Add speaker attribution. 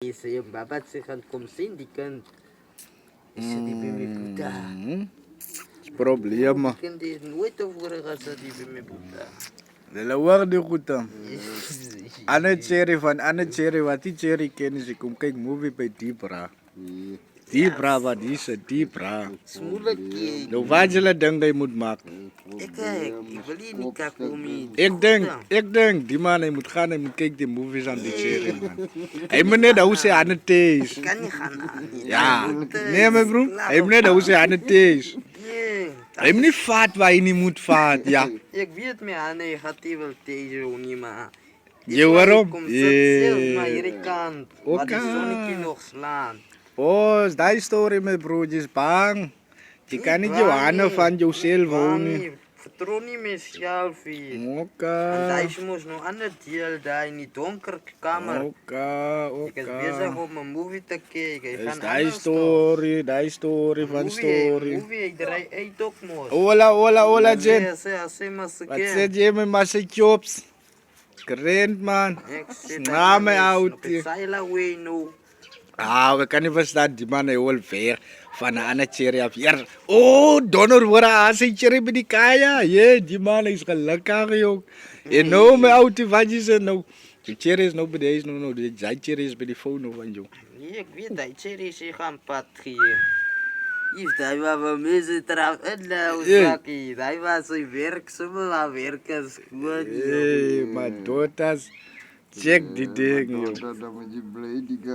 Speaker 1: is yung babat si kan kumsin di kan isa di bimi buta.
Speaker 2: Problema.
Speaker 1: Kan di nooit over sa di bimi buta.
Speaker 2: Dalawa di kuta. Ano cherry fan, ano cherry wati cherry kenis kum kijk movie by Dibra. Dibra wat is Dibra.
Speaker 1: Smula ki.
Speaker 2: Nou wajela dangay moet maken.
Speaker 1: Ik wil niet kakumi.
Speaker 2: Ik denk, die man hij moet gaan, hij moet kijken die movies aan die cherry man. Hij moet net hoe ze aan het is.
Speaker 1: Kan niet gaan.
Speaker 2: Ja, nee mijn broer, hij moet net hoe ze aan het is. Hij moet niet vaat waar je niet moet vaat, ja.
Speaker 1: Ik weet me aan negatieve tegen niet maar.
Speaker 2: Je waarom?
Speaker 1: Kom zelf naar hierdie kant. Wat die
Speaker 2: Oké.
Speaker 1: zonnetje nog slaan.
Speaker 2: Oh, is die story met broertjes bang. Je kan niet Johanna van jezelf wonen.
Speaker 1: Vertrouw niet mezelf.
Speaker 2: Oké.
Speaker 1: Hij moest nog ander deel daar in die donkere kamer. Ik is bezig om een movie te kijken. Ik
Speaker 2: Is
Speaker 1: ga
Speaker 2: die
Speaker 1: anders
Speaker 2: story van story.
Speaker 1: Movie, ik draai uit ook moest.
Speaker 2: Hola, Jen.
Speaker 1: Zeg maar ze
Speaker 2: Wat zet je met massachops? Krent man. Nga me out.
Speaker 1: Saila way no.
Speaker 2: Ah, we kan niet verstaan, die man is wel ver. Van een andere cherry af hier. Oh, donor worden aan zijn cherry bij die kaya. Yeah, die man is gelukkig, joh. Je nou me auto van je zijn nou. Die cherry is nou bij deze, nou. Die cherry is bij die phone van joh.
Speaker 1: Ik weet dat cherry zich gaan patrie. If dat was mensen trouwens uitlaten, dat was zijn werk, zomaar werken is goed.
Speaker 2: Hey, maar dotas. Check die ding, joh.
Speaker 3: Dat moet je blij die